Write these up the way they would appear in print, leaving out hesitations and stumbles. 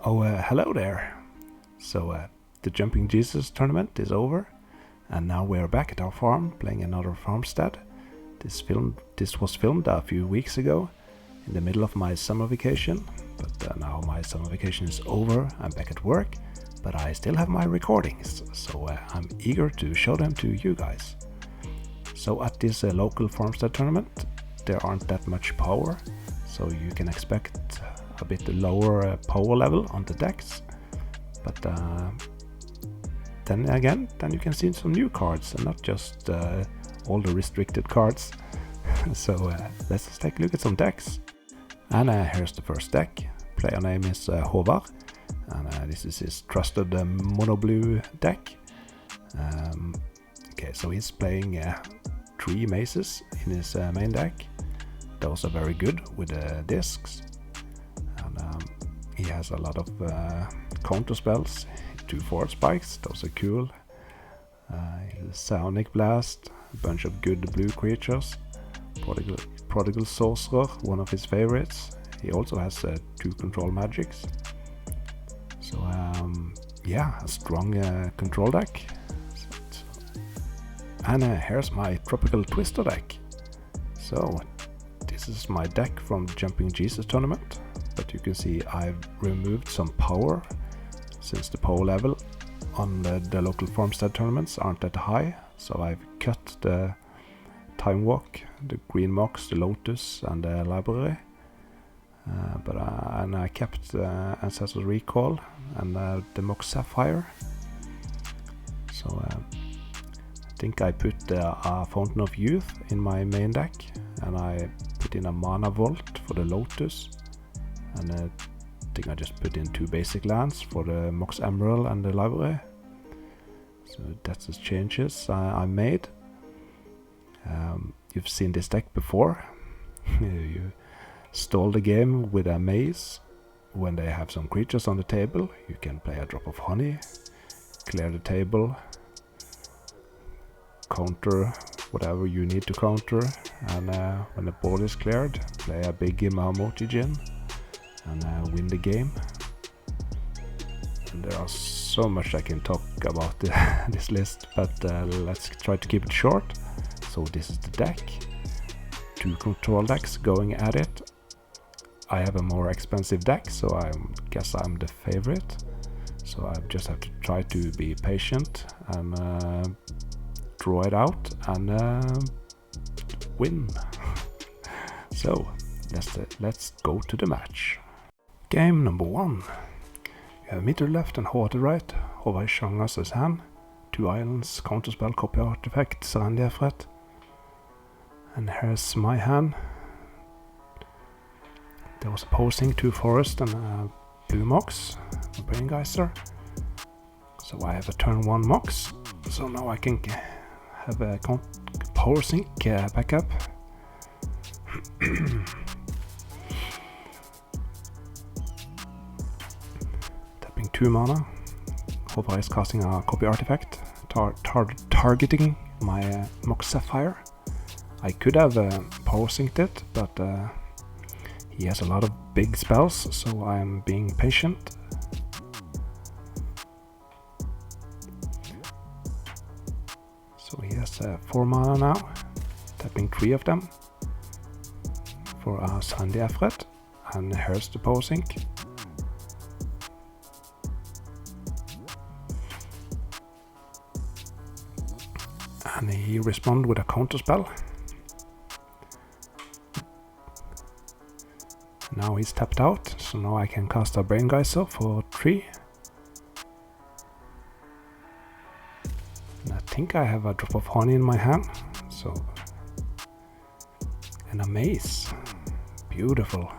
Hello there. The Jumping Jesus tournament is over, and now we're back at our farm playing another Farmstead. This was filmed a few weeks ago, in the middle of my summer vacation, but now my summer vacation is over, I'm back at work, but I still have my recordings, so I'm eager to show them to you guys. So at this local Farmstead tournament, there aren't that much power, so you can expect a bit lower power level on the decks, but then you can see some new cards and not just all the restricted cards. So let's just take a look at some decks. And here's the first deck. Player name is Håvard, and this is his trusted mono blue deck. Okay, so he's playing 3 maces in his main deck. Those are very good with the discs. He has a lot of counter spells, 2 forward spikes, those are cool. Sonic Blast, a bunch of good blue creatures. Prodigal Sorcerer, one of his favorites. He also has 2 control magics. So yeah, a strong control deck. And here's my Tropical Twister deck. So this is my deck from the Jumping Jesus tournament. But you can see I've removed some power, since the power level on the local Farmstead tournaments aren't that high, so I've cut the Time Walk, the Green Mox, the Lotus and the Library, and I kept Ancestral Recall and the Mox Sapphire. So I think I put a Fountain of Youth in my main deck, and I put in a Mana Vault for the Lotus. And I think I just put in 2 basic lands for the Mox Emerald and the Library. So that's the changes I made. You've seen this deck before. You stall the game with a maze. When they have some creatures on the table, you can play a Drop of Honey, clear the table, counter whatever you need to counter, and when the board is cleared, play a big Mahamoti Djinn and win the game. And there are so much I can talk about this list, but let's try to keep it short. So this is the deck, 2 control decks going at it. I have a more expensive deck, so I guess I'm the favorite. So I just have to try to be patient and draw it out and win. So let's go to the match. Game number 1. You have me to the left and Håvard to the right. Håvard Shangas his hand. 2 islands, counterspell, copy artifact, Serenity Effort. And here's my hand. There was opposing 2 forest and a blue mox, a brain geyser. So I have a turn 1 mox. So now I can have a power sink backup. Tapping 2 mana. Håvard is casting a copy artifact, targeting my Mox Sapphire. I could have power synced it, but he has a lot of big spells, so I'm being patient. So he has 4 mana now, tapping 3 of them for a Sandy Effort, and here's the power sync. And he responds with a counter spell. Now he's tapped out, so now I can cast a Brain Geyser for 3. And I think I have a Drop of Honey in my hand, so... and a maze. Beautiful.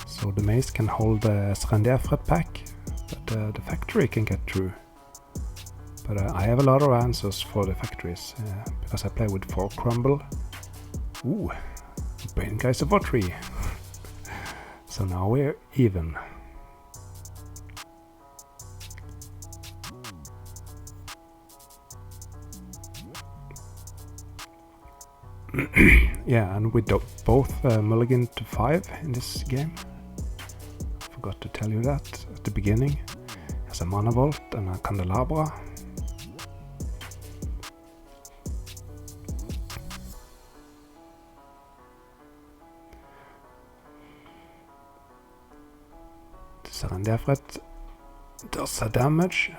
So the maze can hold the Serenity Effort pack, but the factory can get through. But I have a lot of answers for the factories, because I play with 4 Crumble. Ooh, Brain Geyser for 3. So now we're even. yeah, and we both mulligan to 5 in this game. Forgot to tell you that at the beginning. There's a mana vault and a candelabra. The Serendipret does a damage.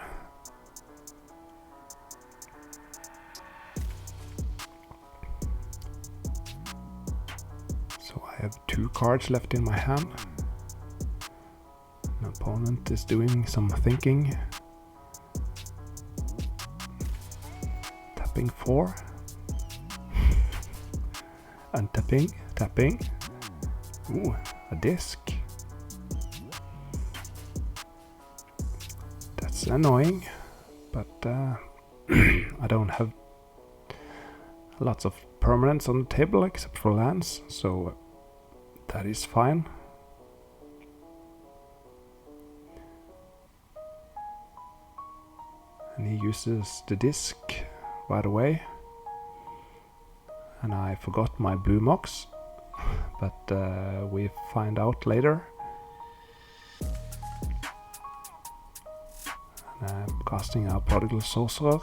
So I have 2 cards left in my hand. My opponent is doing some thinking. Tapping 4. Untapping, tapping. Ooh, a disc. That's annoying, but I don't have lots of permanents on the table except for lands, so that is fine. And he uses the disc right away. And I forgot my blue mox, but we find out later. And I'm casting our Prodigal Sorcerer.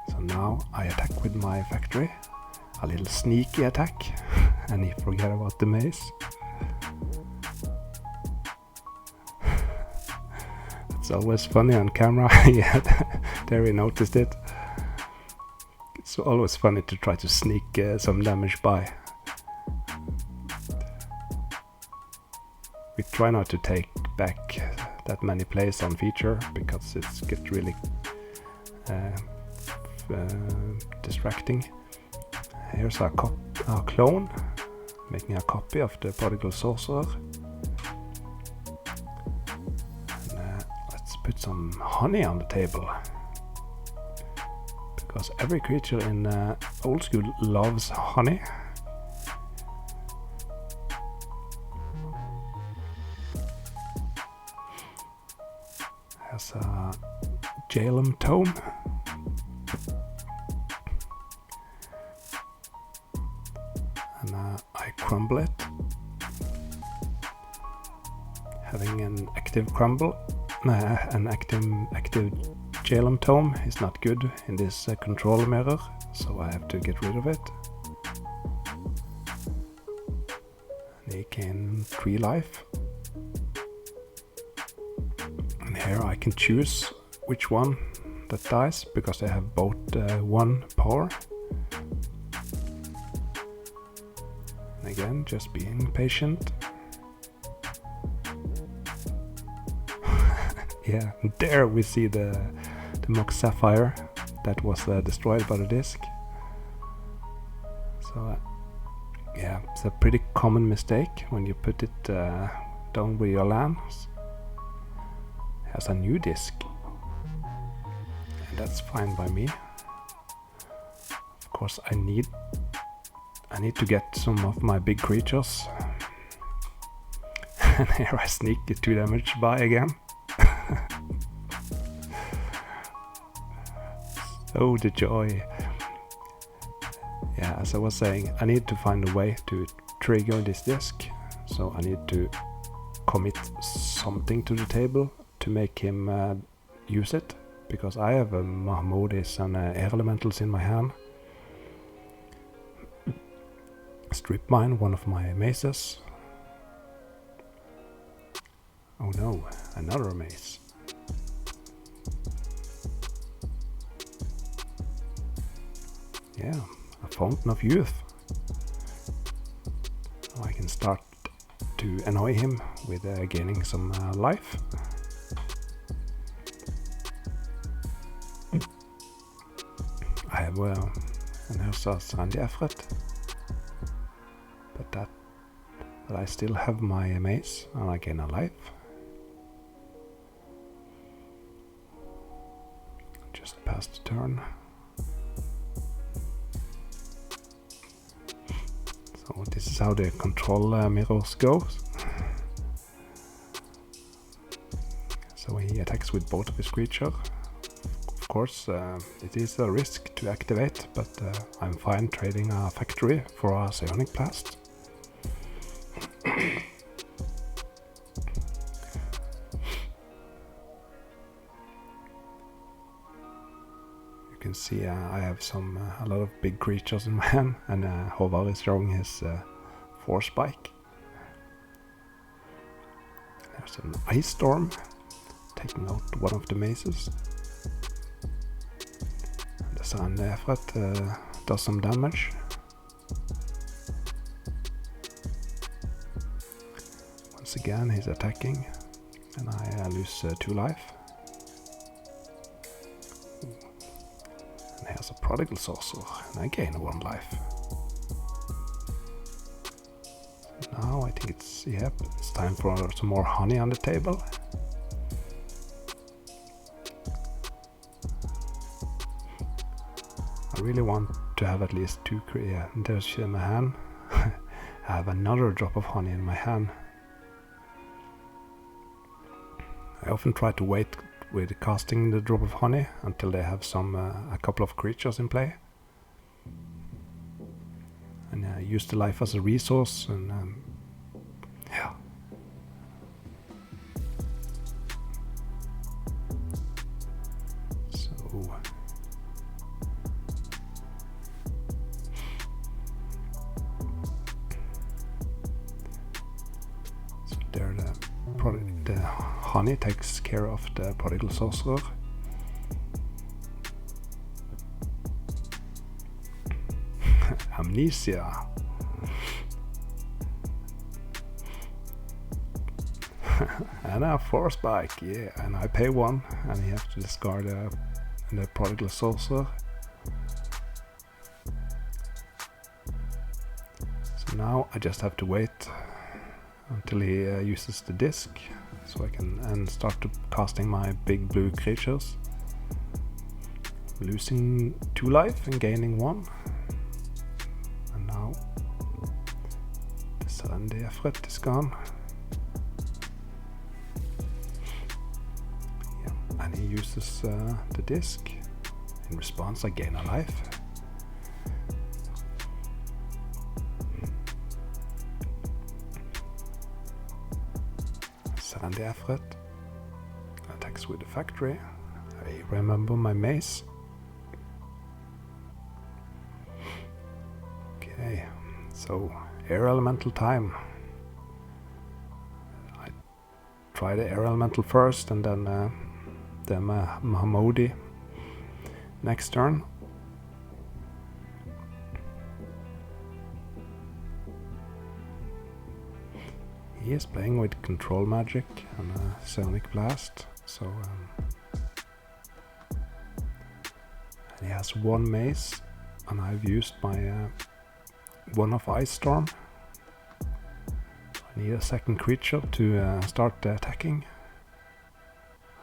So now I attack with my factory. A little sneaky attack, and he forget about the mace. It's always funny on camera. Yeah, there we noticed it. It's always funny to try to sneak some damage by. We try not to take back that many plays on feature because it gets really distracting. Here's our clone, making a copy of the Prodigal Sorcerer. Put some honey on the table, because every creature in old school loves honey. Has a Jalem Tome. And I crumble it. Having an active crumble. An active Jalem Tome is not good in this control mirror, so I have to get rid of it. And he gains 3 life. And here I can choose which one that dies, because they have both 1 power. And again, just being patient. Yeah, there we see the Mox Sapphire that was destroyed by the disc. So yeah, it's a pretty common mistake when you put it down with your lands. It has a new disc, and that's fine by me. Of course, I need to get some of my big creatures. And here I sneak 2 damage by again. Oh, the joy. Yeah, as I was saying, I need to find a way to trigger this disc, so I need to commit something to the table to make him use it, because I have Mahmoudis and air elementals in my hand. Strip mine one of my maces. Oh no, another mace. Yeah, a Fountain of Youth. I can start to annoy him with gaining some life. I have an Ursa Serendipret, but I still have my mace and I gain a life. Just past the turn. So this is how the control mirrors goes. So he attacks with both of his creatures course, it is a risk to activate, but I'm fine trading a factory for a psionic blast. You can see I have a lot of big creatures in my hand, and Håvard is showing his force spike. There's an ice storm taking out one of the mazes. And the Sandefret does some damage. Once again he's attacking, and I lose 2 life. And here's a prodigal sorcerer, and I gain 1 life. Now I think it's time for some more honey on the table. I really want to have at least 2 yeah, there's in my hand. I have another drop of honey in my hand. I often try to wait with casting the drop of honey until they have a couple of creatures in play. And use the life as a resource, and yeah. So there the honey takes care of the prodigal sorcerer. Amnesia. And a force spike, yeah, and I pay 1, and you have to discard the prodigal sorcerer. So now I just have to wait until he uses the disc, so I can start to casting my big blue creatures. Losing 2 life and gaining 1. And now the Sandefret is gone. Yeah, and he uses the disc. In response I gain a life. Sandefret attacks with the factory. I remember my mace. Okay, so air elemental time. I try the air elemental first, and then the Mahmoudi next turn. He is playing with control magic and a psionic blast, so and he has 1 mace, and I've used my 1 of Ice Storm. I need a second creature to start attacking.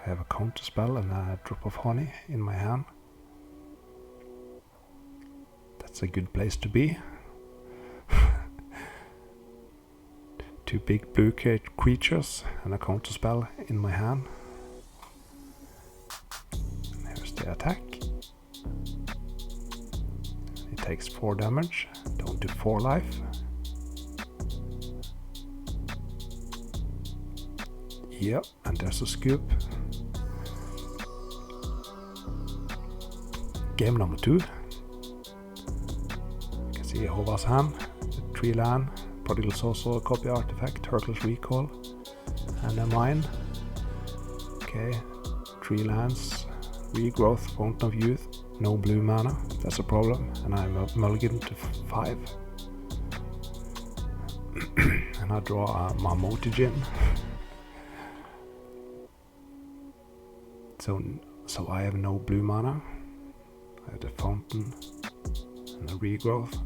I have a counter spell and a drop of honey in my hand. That's a good place to be. 2 big blue creatures and a counter spell in my hand. And here's the attack. It takes 4 damage, down to 4 life. Yep, and there's a scoop. Game number 2. You can see Håvard's hand, the 3 land, Prodigal Sorcerer, Copy Artifact, Hercules Recall, and a mine. Okay, 3 lands, Regrowth, Fountain of Youth, no blue mana, that's a problem, and I'm mulligan to 5. And I draw a Marmotigin. So I have no blue mana. I have the Fountain and a Regrowth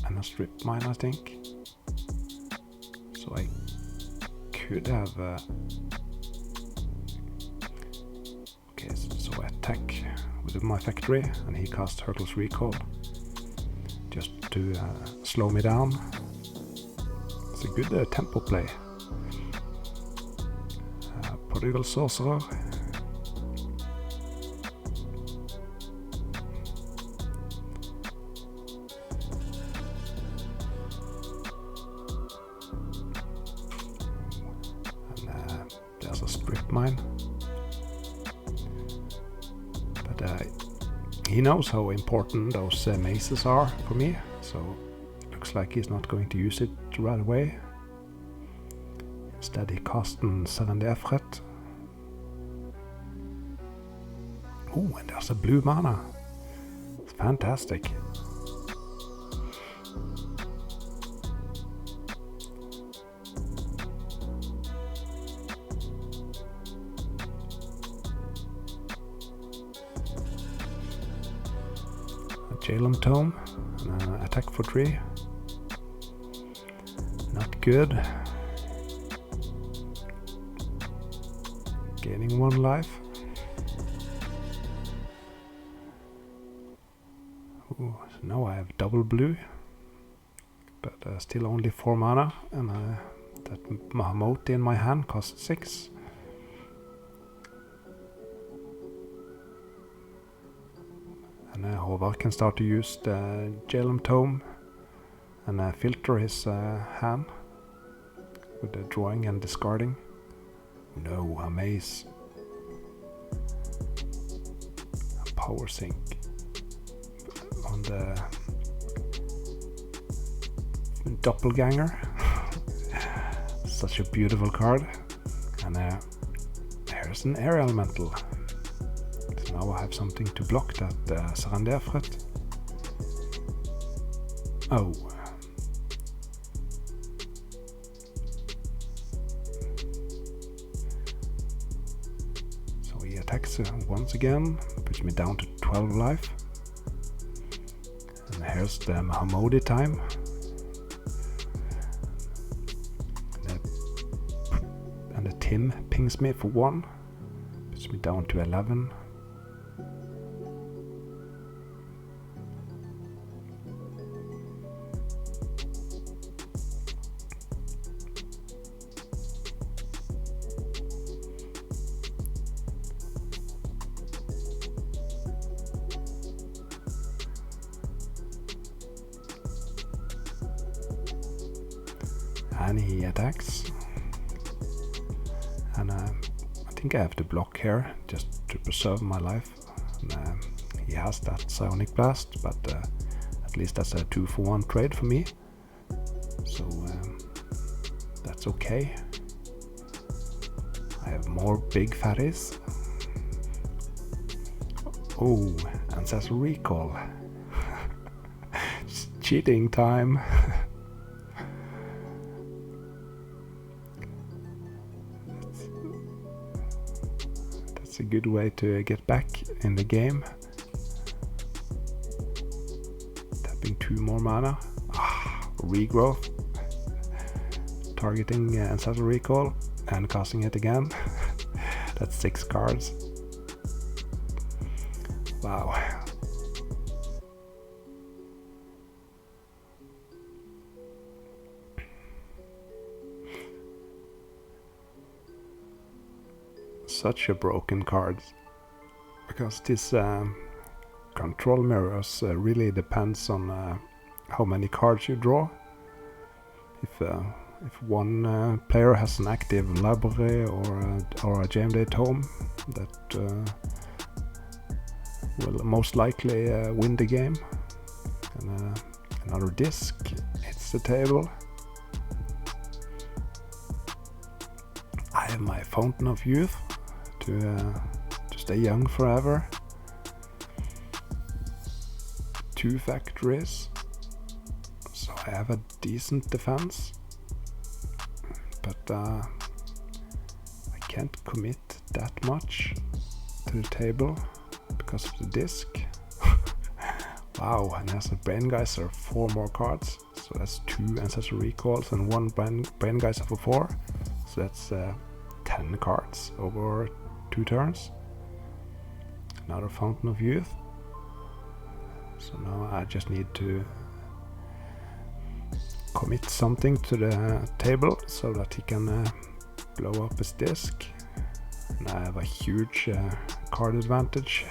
and a Strip Mine, I think. So I could have okay, so I attack with my factory, and he casts Hercules Recall just to slow me down. It's a good tempo play. Prodigal Sorcerer. but he knows how important those maces are for me, so it looks like he's not going to use it right away. Instead he cast en Serendefret. Oh, and there's a blue mana. It's fantastic. Jalem Tome, and attack for 3. Not good. Gaining 1 life. Ooh, so now I have double blue, but still only 4 mana, and that Mahamoti in my hand costs 6. And Håvard can start to use the Jalem Tome and filter his hand with the drawing and discarding. No, a maze. A power sink on the doppelganger. Such a beautiful card. And here's an air elemental. So now I have something to block that Serendefret. Oh. So he attacks once again, puts me down to 12 life. And here's the Mahamodi time. And the Tim pings me for 1, puts me down to 11. And he attacks, and I think I have to block here just to preserve my life. And, he has that Psionic Blast, but at least that's a 2-for-1 trade for me, so that's okay. I have more big fatties. Oh, Ancestral Recall. It's cheating time. A good way to get back in the game. Tapping 2 more mana. Regrowth. Targeting Ancestral Recall and casting it again. That's 6 cards. Wow. Such a broken card, because this control mirrors really depends on how many cards you draw. If one player has an active library or a Jayemdae Tome, that will most likely win the game. And another disc hits the table. I have my Fountain of Youth to stay young forever. 2 factories, so I have a decent defense, but I can't commit that much to the table because of the disc. Wow, and there's a Brain Geyser, 4 more cards, so that's 2 Ancestral Recalls and 1 Brain Geyser for 4, so that's 10 cards over 2 turns. Another Fountain of Youth. So now I just need to commit something to the table so that he can blow up his disc. And I have a huge card advantage.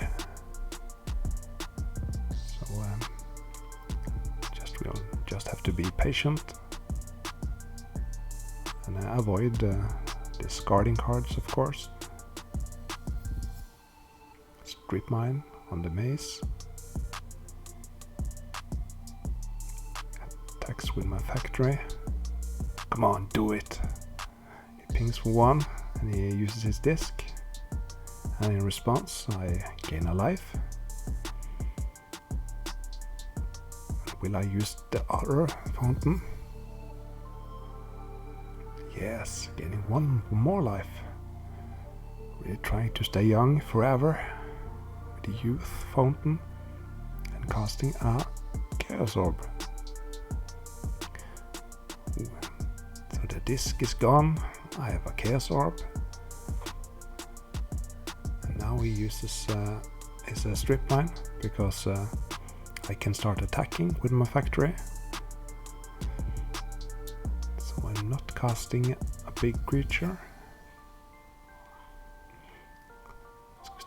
So we'll just have to be patient and avoid discarding cards, of course. Strip Mine, on the mace. Attacks with my factory. Come on, do it! He pings for 1 and he uses his disc. And in response, I gain a life. Will I use the other fountain? Yes, gaining 1 more life. Really trying to stay young forever with the youth fountain and casting a chaos orb. Ooh. So the disc is gone. I have a chaos orb. And now he uses his strip mine because I can start attacking with my factory. So I'm not casting a big creature.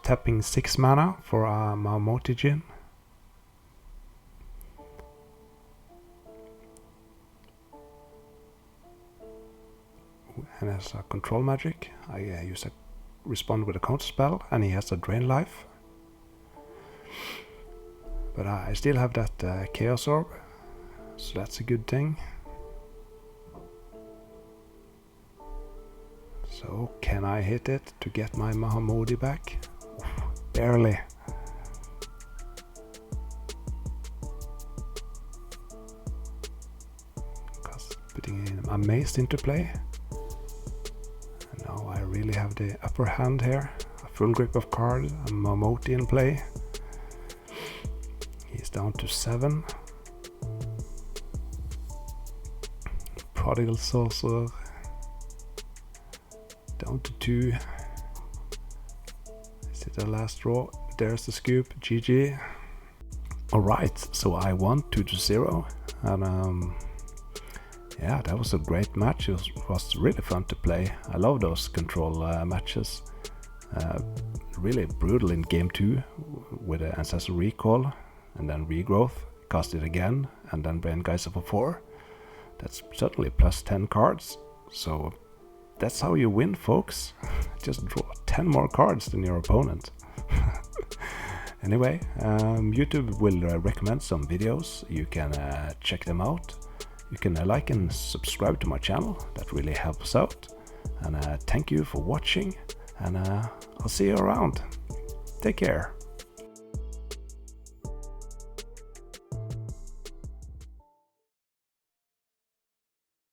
Tapping 6 mana for a Maomotijin. And as a control magic, I use a respond with a counter spell, and he has a drain life. But I still have that chaos orb, so that's a good thing. So can I hit it to get my Mahamodi back? Oof, barely. Putting in a mace into play. And now I really have the upper hand here. A full grip of card, a Mamoti in play. He's down to 7. Prodigal Sorcerer down to 2. Is it the last draw? There's the scoop. GG. Alright, so I won 2-0, and yeah, that was a great match. It was really fun to play. I love those control matches. Really brutal in game 2 with the Ancestral Recall and then Regrowth, cast it again, and then Brain Geyser for 4. That's certainly plus 10 cards, so that's how you win, folks. Just draw 10 more cards than your opponent. Anyway, YouTube will recommend some videos. You can check them out. You can like and subscribe to my channel. That really helps out. And thank you for watching. And I'll see you around. Take care.